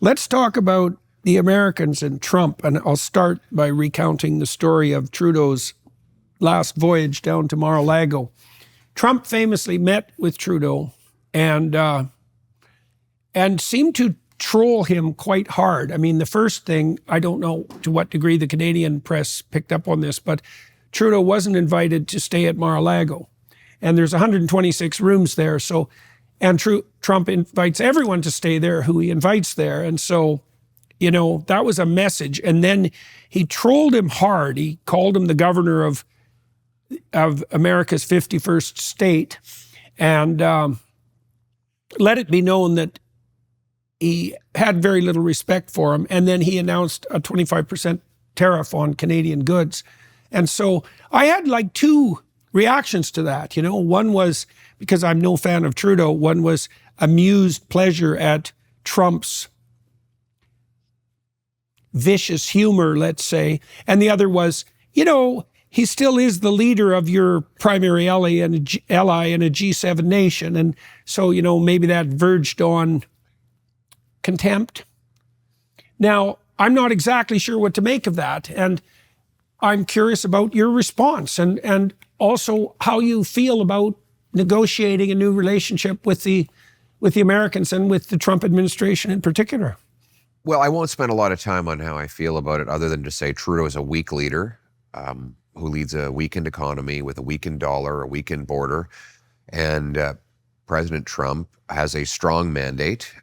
Let's talk about the Americans and Trump, and I'll start by recounting the story of Trudeau's last voyage down to Mar-a-Lago. Trump famously met with Trudeau and seemed to troll him quite hard. I mean, the first thing, I don't know to what degree the Canadian press picked up on this, but Trudeau wasn't invited to stay at Mar-a-Lago. And there's 126 rooms there. So, and Trump invites everyone to stay there who he invites there. And so, you know, that was a message. And then he trolled him hard. He called him the governor of America's 51st state, and let it be known that he had very little respect for him. And then he announced a 25% tariff on Canadian goods. And so I had like two reactions to that. You know, one was, because I'm no fan of Trudeau, one was amused pleasure at Trump's vicious humor, let's say. And the other was, you know, he still is the leader of your primary ally in a G7 nation. And so, you know, maybe that verged on contempt. Now, I'm not exactly sure what to make of that. And I'm curious about your response and also how you feel about negotiating a new relationship with the Americans and with the Trump administration in particular. Well, I won't spend a lot of time on how I feel about it other than to say Trudeau is a weak leader who leads a weakened economy with a weakened dollar, a weakened border. And President Trump has a strong mandate,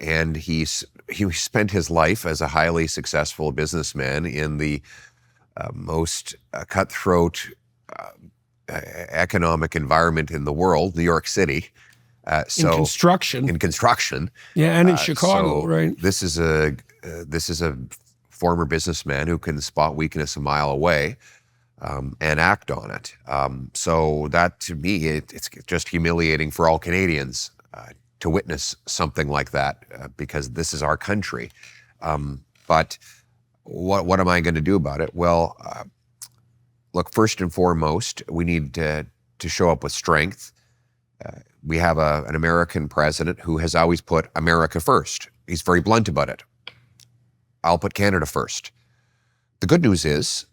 and he spent his life as a highly successful businessman in the most cutthroat economic environment in the world, New York City. In construction. Yeah, and in Chicago, so right? This is a former businessman who can spot weakness a mile away and act on it. So that, to me, it's just humiliating for all Canadians to witness something like that because this is our country. But what am I going to do about it? Well, look, first and foremost, we need to show up with strength. We have an American president who has always put America first. He's very blunt about it. I'll put Canada first. The good news is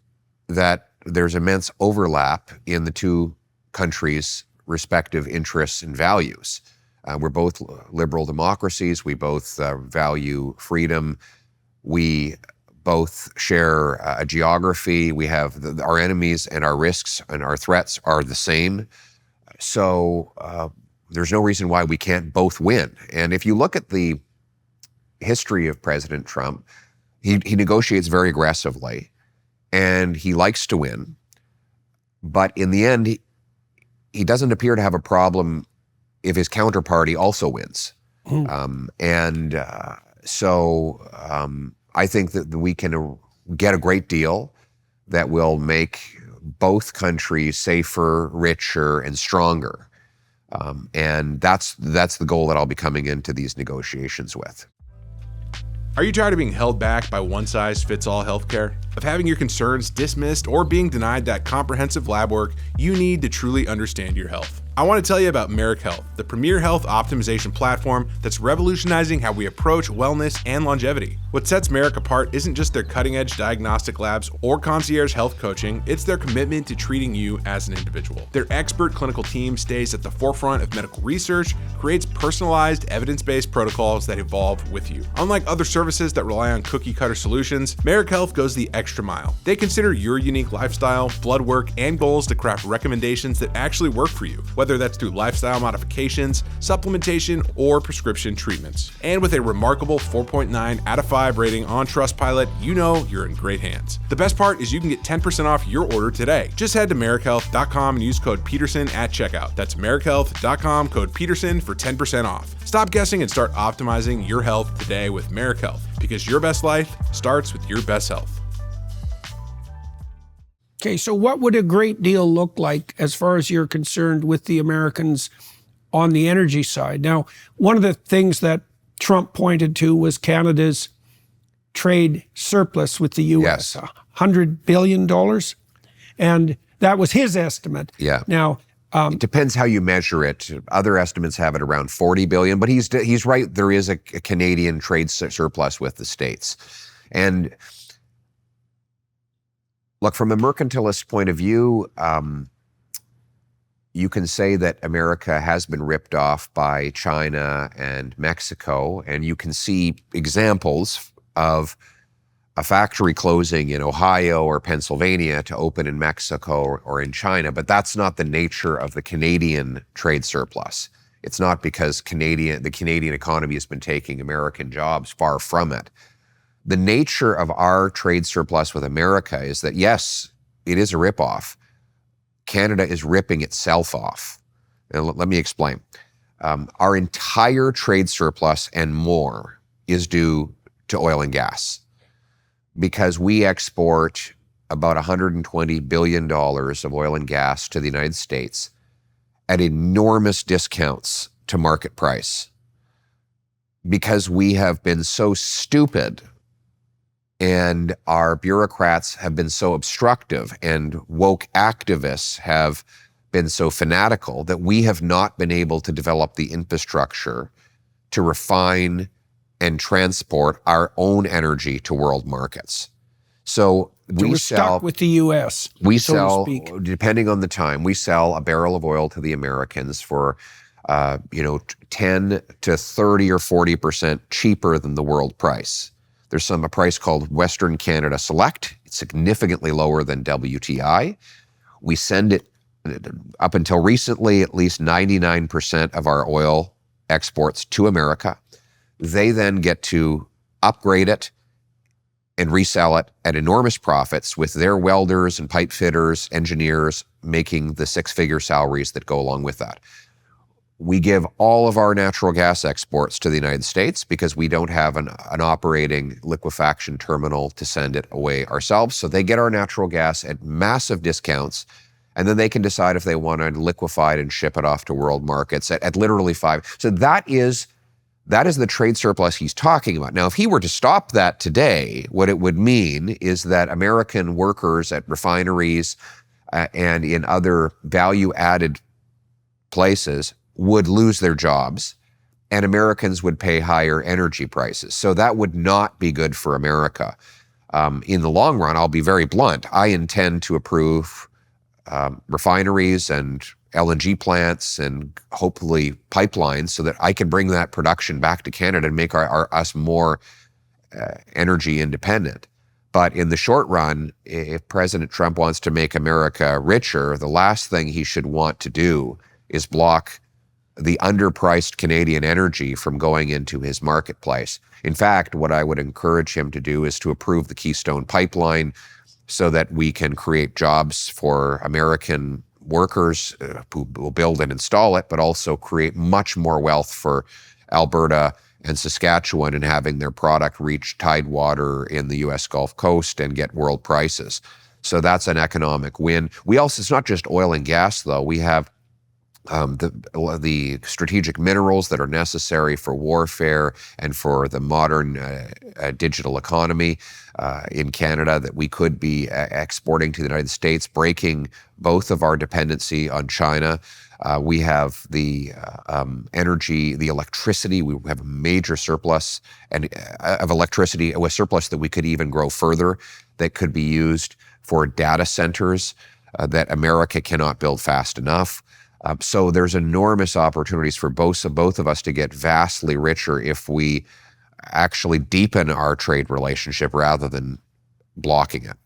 that there's immense overlap in the two countries' respective interests and values. We're both liberal democracies. We both value freedom. We both share a geography. We have our enemies and our risks and our threats are the same. So there's no reason why we can't both win. And if you look at the history of President Trump, he negotiates very aggressively and he likes to win. But in the end, he doesn't appear to have a problem if his counterparty also wins. So I think that we can get a great deal that will make both countries safer, richer, and stronger. And that's the goal that I'll be coming into these negotiations with. Are you tired of being held back by one-size-fits-all healthcare? Of having your concerns dismissed or being denied that comprehensive lab work you need to truly understand your health? I want to tell you about Merrick Health, the premier health optimization platform that's revolutionizing how we approach wellness and longevity. What sets Merrick apart isn't just their cutting-edge diagnostic labs or concierge health coaching, it's their commitment to treating you as an individual. Their expert clinical team stays at the forefront of medical research, creates personalized, evidence-based protocols that evolve with you. Unlike other services that rely on cookie-cutter solutions, Merrick Health goes the extra mile. They consider your unique lifestyle, blood work, and goals to craft recommendations that actually work for you, whether that's through lifestyle modifications, supplementation, or prescription treatments. And with a remarkable 4.9 out of 5 rating on Trustpilot, you know you're in great hands. The best part is you can get 10% off your order today. Just head to merrickhealth.com and use code Peterson at checkout. That's merrickhealth.com, code Peterson for 10% off. Stop guessing and start optimizing your health today with Merrick Health, because your best life starts with your best health. Okay, so what would a great deal look like as far as you're concerned with the Americans on the energy side? Now, one of the things that Trump pointed to was Canada's trade surplus with the U.S., yes. $100 billion, and that was his estimate. Yeah. Now, It depends how you measure it. Other estimates have it around 40 billion, but he's right. There is a Canadian trade surplus with the States. And look, from a mercantilist point of view, you can say that America has been ripped off by China and Mexico, and you can see examples of a factory closing in Ohio or Pennsylvania to open in Mexico or in China, but that's not the nature of the Canadian trade surplus. It's not because the Canadian economy has been taking American jobs, far from it. The nature of our trade surplus with America is that, yes, it is a ripoff. Canada is ripping itself off. And let me explain. Our entire trade surplus and more is due to oil and gas, because we export about $120 billion of oil and gas to the United States at enormous discounts to market price, because we have been so stupid and our bureaucrats have been so obstructive and woke activists have been so fanatical that we have not been able to develop the infrastructure to refine and transport our own energy to world markets. So we're stuck with the U.S. We so sell, to speak. depending on the time, we sell a barrel of oil to the Americans for 10 to 30 or 40% cheaper than the world price. There's a price called Western Canada Select. It's significantly lower than WTI. We send it, up until recently, at least 99% of our oil exports to America. They then get to upgrade it and resell it at enormous profits, with their welders and pipe fitters, engineers making the six-figure salaries that go along with that. We give all of our natural gas exports to the United States because we don't have an operating liquefaction terminal to send it away ourselves. So they get our natural gas at massive discounts, and then they can decide if they want to liquefy it and ship it off to world markets at literally $5. So that is the trade surplus he's talking about. Now, if he were to stop that today, what it would mean is that American workers at refineries and in other value-added places would lose their jobs, and Americans would pay higher energy prices. So that would not be good for America. In the long run, I'll be very blunt, I intend to approve refineries and LNG plants and hopefully pipelines so that I can bring that production back to Canada and make us more energy independent. But in the short run, if President Trump wants to make America richer, the last thing he should want to do is block the underpriced Canadian energy from going into his marketplace. In fact, what I would encourage him to do is to approve the Keystone Pipeline so that we can create jobs for American workers who will build and install it, but also create much more wealth for Alberta and Saskatchewan in having their product reach tidewater in the U.S. Gulf Coast and get world prices. So that's an economic win. It's not just oil and gas, though. We have the strategic minerals that are necessary for warfare and for the modern digital economy in Canada that we could be exporting to the United States, breaking both of our dependency on China. We have the energy, the electricity. We have a major surplus of electricity, a surplus that we could even grow further, that could be used for data centers that America cannot build fast enough. So there's enormous opportunities for both of us to get vastly richer if we actually deepen our trade relationship rather than blocking it.